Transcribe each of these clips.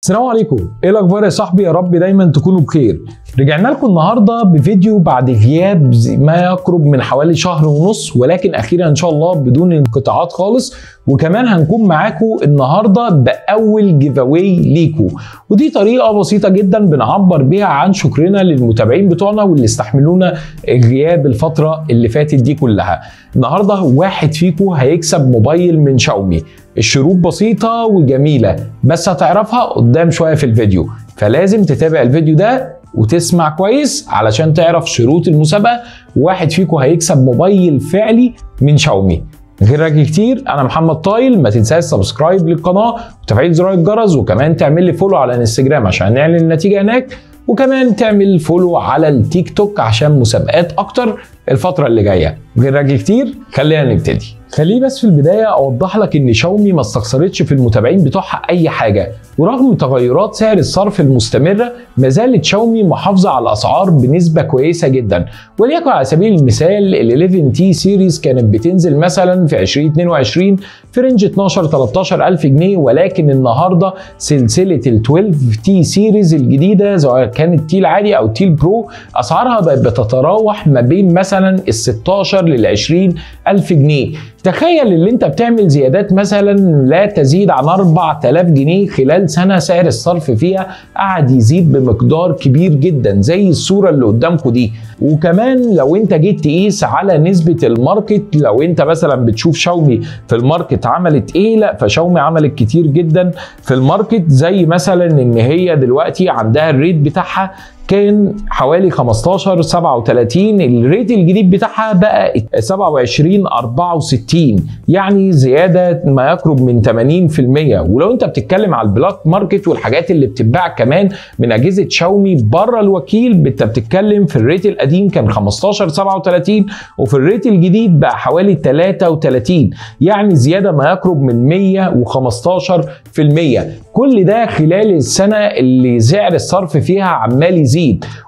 السلام عليكم، ايه الاخبار يا صاحبي؟ يا رب دايما تكونوا بخير. رجعنا لكم النهارده بفيديو بعد غياب ما يقرب من حوالي شهر ونص، ولكن اخيرا ان شاء الله بدون انقطاعات خالص. وكمان هنكون معاكم النهارده باول جيف اواي ليكم، ودي طريقه بسيطه جدا بنعبر بيها عن شكرنا للمتابعين بتوعنا واللي استحملونا غياب الفتره اللي فاتت دي كلها. النهارده واحد فيكم هيكسب موبايل من شاومي. الشروط بسيطه وجميله بس هتعرفها قدام شويه في الفيديو، فلازم تتابع الفيديو ده وتسمع كويس علشان تعرف شروط المسابقه. واحد فيكم هيكسب موبايل فعلي من شاومي. غير رجل كتير، انا محمد طايل. ما تنساش سبسكرايب للقناه وتفعيل زرار الجرس، وكمان تعمل لي فولو على الانستجرام عشان نعلن النتيجه هناك، وكمان تعمل فولو على التيك توك عشان مسابقات اكتر الفتره اللي جايه. غير رجل كتير، خلينا نبتدي. خليني بس في البدايه اوضح لك ان شاومي ما استخسرتش في المتابعين بتوعها اي حاجه، ورغم تغيرات سعر الصرف المستمره ما زالت شاومي محافظه على الاسعار بنسبه كويسه جدا. وليكن على سبيل المثال ال 11 تي سيريز كانت بتنزل مثلا في 2022 في رينج 13 الف جنيه، ولكن النهارده سلسله ال 12 تي سيريز الجديده سواء كانت تي العادي او تي البرو اسعارها بقت بتتراوح ما بين مثلا ال 16 لل 20 الف جنيه. تخيل اللي انت بتعمل زيادات مثلا لا تزيد عن 4000 جنيه خلال سنه، سعر الصرف فيها قاعد يزيد بمقدار كبير جدا زي الصوره اللي قدامكم دي. وكمان لو انت جيت تقيس على نسبه الماركت، لو انت مثلا بتشوف شاومي في الماركت عملت ايه، لا فشاومي عملت كتير جدا في الماركت. زي مثلا ان هي دلوقتي عندها الريت بتاعها كان حوالي 15 37، الريت الجديد بتاعها بقى 27 64، يعني زياده ما يقرب من 80%. ولو انت بتتكلم على البلاك ماركت والحاجات اللي بتتباع كمان من اجهزه شاومي بره الوكيل، انت بتتكلم في الريت القديم كان 15 37 وفي الريت الجديد بقى حوالي 33، يعني زياده ما يقرب من 115%. كل ده خلال السنه اللي سعر الصرف فيها عمال يزيد.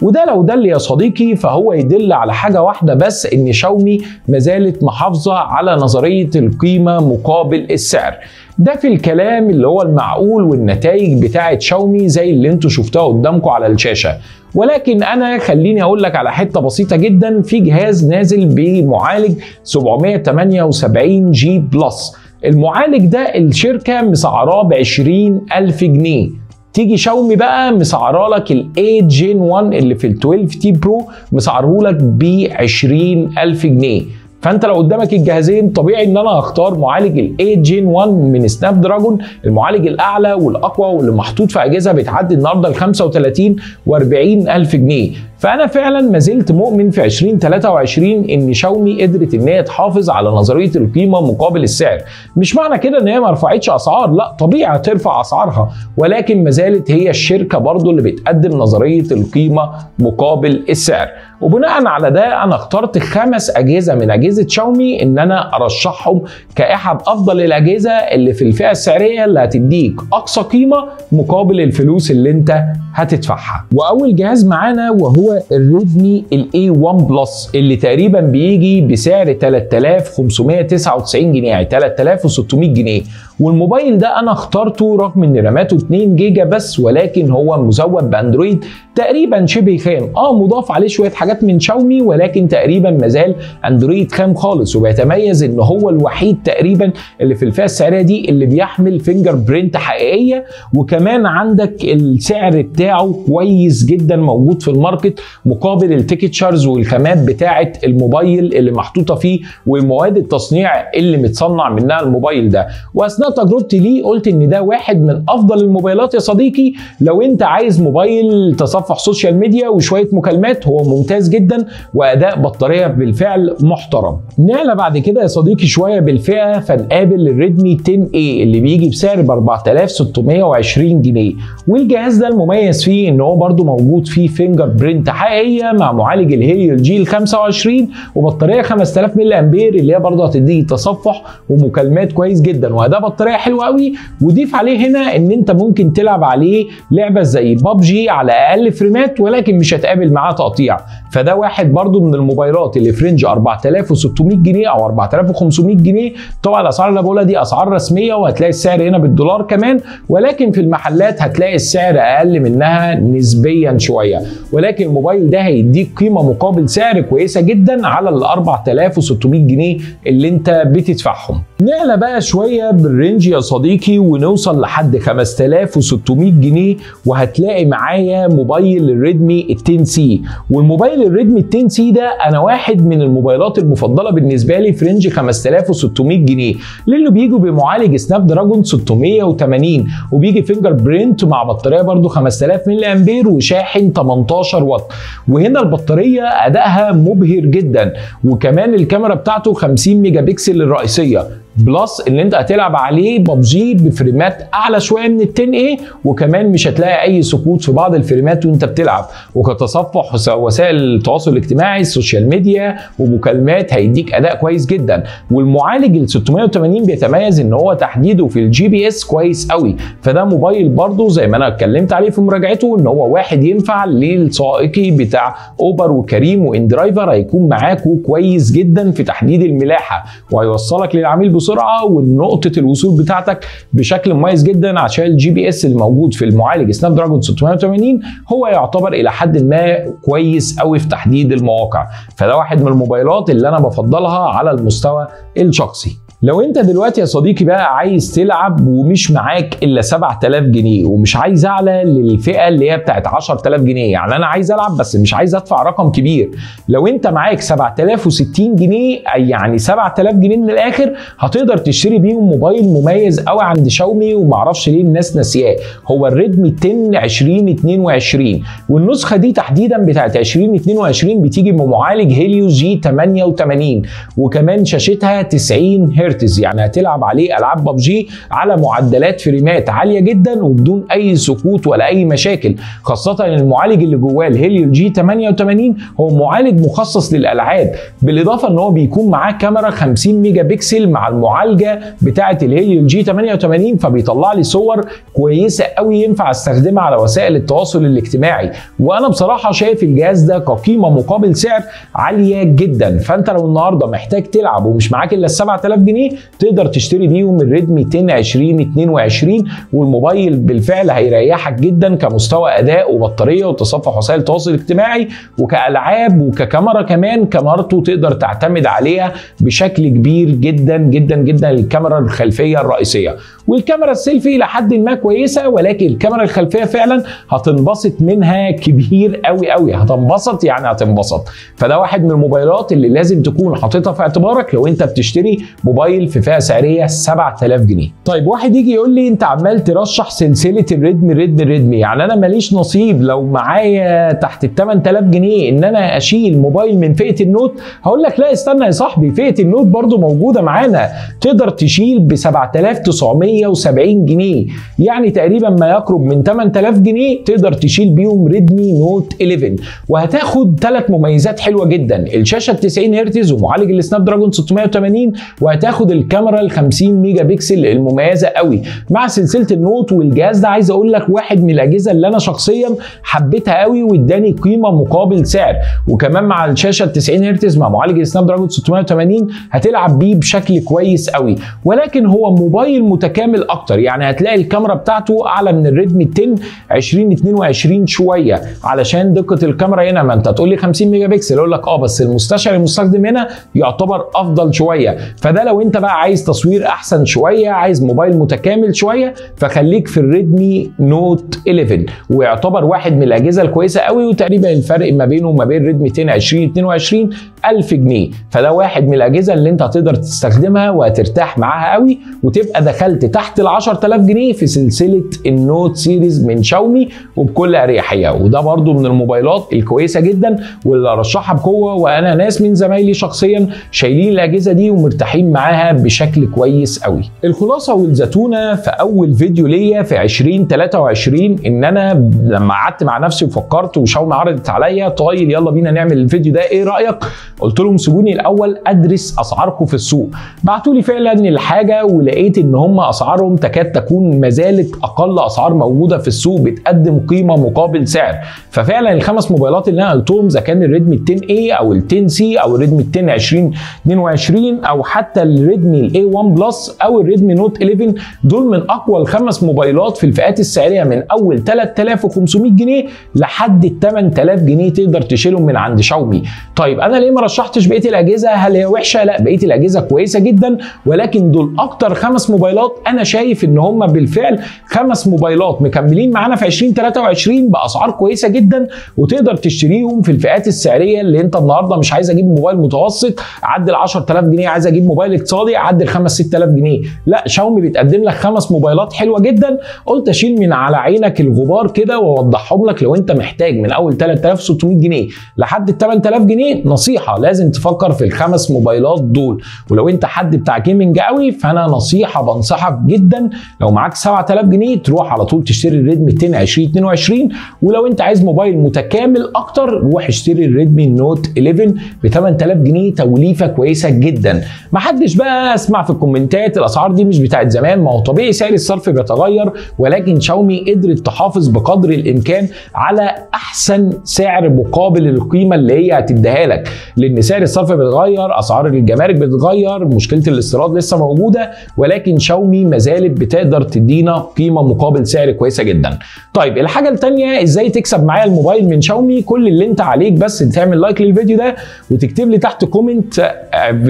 وده لو دل يا صديقي فهو يدل على حاجه واحده بس، ان شاومي ما زالت محافظه على نظريه القيمه مقابل السعر. ده في الكلام اللي هو المعقول والنتائج بتاعه شاومي زي اللي انتوا شفتوها قدامكم على الشاشه. ولكن انا خليني اقول لك على حته بسيطه جدا. في جهاز نازل بمعالج 778 جي بلس. المعالج ده الشركه مسعراه ب 20,000 جنيه. تيجي شاومي بقى مسعره لك ال 8 جين 1 اللي في ال 12 تي برو مسعره لك ب 20,000 جنيه. فانت لو قدامك الجهازين طبيعي ان انا هختار معالج ال 8 جين 1 من سناب دراجون، المعالج الاعلى والاقوى واللي محطوط في اجهزه بتعدي النهارده ال 35 و40 الف جنيه. فانا فعلا ما زلت مؤمن في 2023 ان شاومي قدرت ان هي تحافظ على نظريه القيمه مقابل السعر. مش معنى كده ان هي ما رفعتش اسعار، لا طبيعي ترفع اسعارها، ولكن ما زالت هي الشركه برضو اللي بتقدم نظريه القيمه مقابل السعر. وبناء على ده انا اخترت 5 اجهزه من اجهزه شاومي ان انا ارشحهم كاحد افضل الاجهزه اللي في الفئه السعريه اللي هتديك اقصى قيمه مقابل الفلوس اللي انت هتدفعها. واول جهاز معانا وهو الريدمي الاي 1 بلس اللي تقريبا بيجي بسعر 3599 جنيه، يعني 3600 جنيه. والموبايل ده انا اخترته رغم ان راماته 2 جيجا بس، ولكن هو مزود باندرويد تقريبا شبه خام. مضاف عليه شويه حاجات من شاومي، ولكن تقريبا مازال اندرويد خام خالص. وبيتميز ان هو الوحيد تقريبا اللي في الفئه السعريه دي اللي بيحمل فينجر برينت حقيقيه. وكمان عندك السعر بتاعه كويس جدا موجود في الماركت مقابل التيكتشرز والخامات بتاعه الموبايل اللي محطوطه فيه ومواد التصنيع اللي متصنع منها الموبايل ده. واثناء تجربتي ليه قلت ان ده واحد من افضل الموبايلات يا صديقي. لو انت عايز موبايل تصفح سوشيال ميديا وشويه مكالمات هو ممتاز جدا، واداء بطاريه بالفعل محترم. نعلى بعد كده يا صديقي شويه بالفئه فنقابل الريدمي 10 اي اللي بيجي بسعر ب 4620 جنيه. والجهاز ده المميز فيه ان هو برده موجود فيه فينجر برينت حقيقيه مع معالج الهيليو الجيل 25 وبطاريه 5000 ملي امبير اللي هي برده هتديك تصفح ومكالمات كويس جدا واداء بطاريه حلوه قوي. وضيف عليه هنا ان انت ممكن تلعب عليه لعبه زي بابجي على اقل فريمات ولكن مش هتقابل معاه تقطيع. فده واحد برضو من الموبايلات اللي في رينج 4600 جنيه او 4500 جنيه. طبعا الاسعار اللي بقولها دي اسعار رسميه وهتلاقي السعر هنا بالدولار كمان، ولكن في المحلات هتلاقي السعر اقل منها نسبيا شويه. ولكن الموبايل ده هيديك قيمه مقابل سعر كويسه جدا على ال 4600 جنيه اللي انت بتدفعهم. نعلى بقى شويه بالرينج يا صديقي ونوصل لحد 5600 جنيه، وهتلاقي معايا موبايل الريدمي ال 10 سي. والموبايل الريدمي ال 10 سي ده انا واحد من الموبايلات المفضله بالنسبه لي في رينج 5600 جنيه، لانه بيجي بمعالج سناب دراجون 680 وبيجي فينجر برينت مع بطاريه برده 5000 ملي امبير وشاحن 18 واط. وهنا البطاريه ادائها مبهر جدا، وكمان الكاميرا بتاعته 50 ميجا بكسل الرئيسيه، بلس ان انت هتلعب عليه ببجي بفريمات اعلى شويه من ال 10A، وكمان مش هتلاقي اي سقوط في بعض الفريمات وانت بتلعب. وكتصفح وسائل التواصل الاجتماعي، السوشيال ميديا ومكالمات هيديك اداء كويس جدا. والمعالج ال 680 بيتميز ان هو تحديده في الجي بي اس كويس قوي. فده موبايل برضو زي ما انا اتكلمت عليه في مراجعته ان هو واحد ينفع للسائقي بتاع اوبر وكريم واندرايفر، هيكون معاكوا كويس جدا في تحديد الملاحه وهيوصلك للعميل بسرعه ونقطه الوصول بتاعتك بشكل مميز جدا، عشان الجي بي اس اللي موجود في المعالج سناب دراجون 680 هو يعتبر الى حد ما كويس قوي في تحديد المواقع. فده واحد من الموبايلات اللي انا بفضلها على المستوى الشخصي. لو انت دلوقتي يا صديقي بقى عايز تلعب ومش معاك الا 7000 جنيه ومش عايز اعلى للفئه اللي هي بتاعت 10000 جنيه، يعني انا عايز العب بس مش عايز ادفع رقم كبير، لو انت معاك 7060 جنيه يعني 7000 جنيه من الاخر هتقدر تشتري بيهم موبايل مميز قوي عند شاومي ومعرفش ليه الناس ناسياه، هو الريدمي 10 2022. والنسخه دي تحديدا بتاعت 2022 بتيجي بمعالج هيليو جي 88 وكمان شاشتها 90 هرتز، يعني هتلعب عليه العاب ببجي على معدلات فريمات عاليه جدا وبدون اي سقوط ولا اي مشاكل، خاصه ان المعالج اللي جواه الهيليو جي 88 هو معالج مخصص للالعاب، بالاضافه ان هو بيكون معاه كاميرا 50 ميجا بكسل مع المعالجه بتاعه الهيليو جي 88، فبيطلع لي صور كويسه قوي ينفع استخدمها على وسائل التواصل الاجتماعي. وانا بصراحه شايف الجهاز ده كقيمه مقابل سعر عاليه جدا. فانت لو النهارده محتاج تلعب ومش معاك الا 7000 جنيه تقدر تشتري بيهم الريدمي 10 2022، والموبايل بالفعل هيريحك جدا كمستوى اداء وبطاريه وتصفح وسائل التواصل الاجتماعي وكالعاب وككاميرا، كمان كاميرته تقدر تعتمد عليها بشكل كبير جدا جدا جدا. الكاميرا الخلفيه الرئيسيه والكاميرا السيلفي لحد ما كويسه، ولكن الكاميرا الخلفيه فعلا هتنبسط منها كبير قوي قوي، هتنبسط يعني هتنبسط. فده واحد من الموبايلات اللي لازم تكون حاططها في اعتبارك لو انت بتشتري موبايل في فئه سعريه 7000 جنيه. طيب واحد يجي يقول لي انت عمال ترشح سلسله الريدمي، يعني انا ماليش نصيب لو معايا تحت ال 8000 جنيه ان انا اشيل موبايل من فئه النوت؟ هقول لك لا استنى يا صاحبي، فئه النوت برضو موجوده معانا، تقدر تشيل ب 7970 جنيه، يعني تقريبا ما يقرب من 8000 جنيه تقدر تشيل بيهم ريدمي نوت 11، وهتاخد ثلاث مميزات حلوه جدا: الشاشه 90 هرتز ومعالج السناب دراجون 680، وهتاخد الكاميرا ال 50 ميجا بكسل المميزه قوي مع سلسله النوت. والجهاز ده عايز اقول لك واحد من الاجهزه اللي انا شخصيا حبيتها قوي واداني قيمه مقابل سعر، وكمان مع الشاشه 90 هرتز مع معالج السناب دراجون 680 هتلعب بيه بشكل كويس قوي. ولكن هو موبايل متكامل اكتر، يعني هتلاقي الكاميرا بتاعته اعلى من الريدمي 10 2022 شويه علشان دقه الكاميرا هنا. ما انت تقول لي 50 ميجا بكسل، اقول لك بس المستشعر المستخدم هنا يعتبر افضل شويه. فده لو انت بقى عايز تصوير احسن شويه، عايز موبايل متكامل شويه، فخليك في الريدمي نوت 11، ويعتبر واحد من الاجهزه الكويسه قوي، وتقريبا الفرق ما بينه وما بين ريدمي 10 2022 1000 جنيه. فده واحد من الاجهزه اللي انت هتقدر تستخدمها وهترتاح معاها قوي، وتبقى دخلت تحت ال 10000 جنيه في سلسله النوت سيريز من شاومي وبكل اريحيه. وده برضو من الموبايلات الكويسه جدا واللي ارشحها بقوه، وانا ناس من زمايلي شخصيا شايلين الاجهزه دي ومرتاحين معاها بشكل كويس قوي. الخلاصه والزتونه في اول فيديو ليا في 2023 ان انا لما قعدت مع نفسي وفكرت وشاومي عرضت عليا طيب يلا بينا نعمل الفيديو ده، ايه رايك؟ قلت لهم سيبوني الاول ادرس اسعاركم في السوق. بعتوا لي فعلا الحاجه ولقيت ان هم اسعار اسعارهم تكاد تكون ما زالت اقل اسعار موجوده في السوق، بتقدم قيمه مقابل سعر. ففعلا الخمس موبايلات اللي انا قلتهم، اذا كان الريدمي 10A او ال 10C او الريدمي 10 2022 او حتى الريدمي الاي 1 بلس او الريدمي نوت 11، دول من اقوى الخمس موبايلات في الفئات السعريه من اول 3500 جنيه لحد 8000 جنيه تقدر تشيلهم من عند شاومي. طيب انا ليه ما رشحتش بقيه الاجهزه؟ هل هي وحشه؟ لا، بقيه الاجهزه كويسه جدا، ولكن دول اكتر خمس موبايلات انا شايف ان هم بالفعل خمس موبايلات مكملين معانا في 2023 باسعار كويسه جدا، وتقدر تشتريهم في الفئات السعريه اللي انت النهارده مش عايز اجيب موبايل متوسط عدى ال 10000 جنيه، عايز اجيب موبايل اقتصادي عدى ال 5 6000 جنيه. لا، شاومي بتقدم لك خمس موبايلات حلوه جدا، قلت اشيل من على عينك الغبار كده واوضحهم لك. لو انت محتاج من اول 3600 جنيه لحد ال 8000 جنيه، نصيحه لازم تفكر في الخمس موبايلات دول. ولو انت حد بتاع جيمنج قوي، فانا نصيحه بنصحك جدا لو معاك 7000 جنيه تروح على طول تشتري الريدمي 10 2022. ولو انت عايز موبايل متكامل اكتر، روح اشتري الريدمي نوت 11 ب 8000 جنيه، توليفه كويسه جدا. ما حدش بقى اسمع في الكومنتات الاسعار دي مش بتاعت زمان، ما هو طبيعي سعر الصرف بيتغير، ولكن شاومي قدرت تحافظ بقدر الامكان على احسن سعر مقابل القيمه اللي هي هتديها لك، لان سعر الصرف بيتغير، اسعار الجمارك بتتغير، مشكله الاستيراد لسه موجوده، ولكن شاومي ما زالت بتقدر تدينا قيمه مقابل سعر كويسه جدا. طيب الحاجه الثانيه، ازاي تكسب معايا الموبايل من شاومي؟ كل اللي انت عليك بس تعمل لايك للفيديو ده وتكتب لي تحت كومنت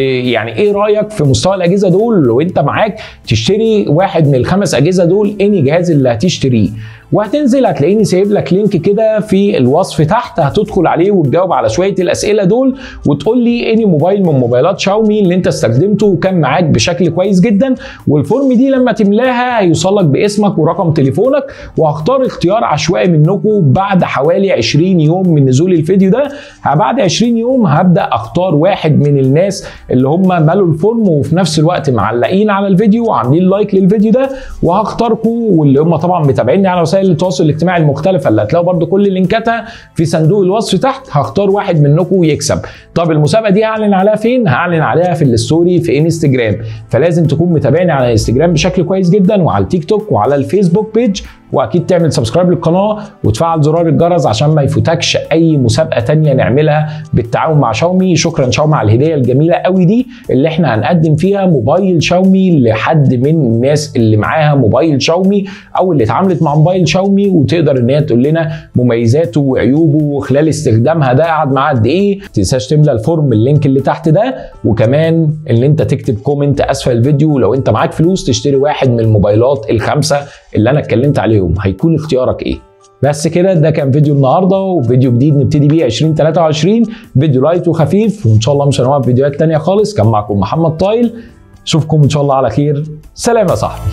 يعني ايه رايك في مستوى الاجهزه دول. لو انت معاك تشتري واحد من الخمس اجهزه دول، انهي جهاز اللي هتشتريه؟ وهتنزل هتلاقيني سايب لك لينك كده في الوصف تحت، هتدخل عليه وتجاوب على شويه الاسئله دول وتقول لي انهي موبايل من موبايلات شاومي اللي انت استخدمته وكان معاك بشكل كويس جدا. والفورم دي لما تملاها هيوصل لك باسمك ورقم تليفونك، وهختار اختيار عشوائي منكم بعد حوالي 20 يوم من نزول الفيديو ده. بعد 20 يوم هبدا اختار واحد من الناس اللي هم مالوا الفورم وفي نفس الوقت معلقين على الفيديو وعاملين لايك للفيديو ده، وهختاركم، واللي هم طبعا متابعيني على وسائل التواصل الاجتماعي المختلفه اللي هتلاقوا برده كل لينكاتها في صندوق الوصف تحت. هختار واحد منكم يكسب. طب المسابقه دي هعلن عليها فين؟ هعلن عليها في الستوري في انستجرام، فلازم تكون متابعني على انستجرام بشكل كويس جدا، وعلى التيك توك وعلى الفيسبوك بيج، واكيد تعمل سبسكرايب للقناه وتفعل زرار الجرس عشان ما يفوتكش اي مسابقه تانية نعملها بالتعاون مع شاومي. شكرا شاومي على الهديه الجميله قوي دي اللي احنا هنقدم فيها موبايل شاومي لحد من الناس اللي معاها موبايل شاومي او اللي اتعاملت مع موبايل شاومي، وتقدر ان هي تقول لنا مميزاته وعيوبه وخلال استخدامها ده قعد معاها قد ايه. ما تنساش تملى الفورم اللينك اللي تحت ده، وكمان ان انت تكتب كومنت اسفل الفيديو لو انت معاك فلوس تشتري واحد من الموبايلات الخمسه اللي انا اتكلمت عليهم، هيكون اختيارك ايه. بس كده، ده كان فيديو النهارده، وفيديو جديد نبتدي بيه 2023، فيديو لايت وخفيف، وان شاء الله مش هنوقف فيديوهات تانية خالص. كان معكم محمد طايل، اشوفكم ان شاء الله على خير. سلام يا صاحبي.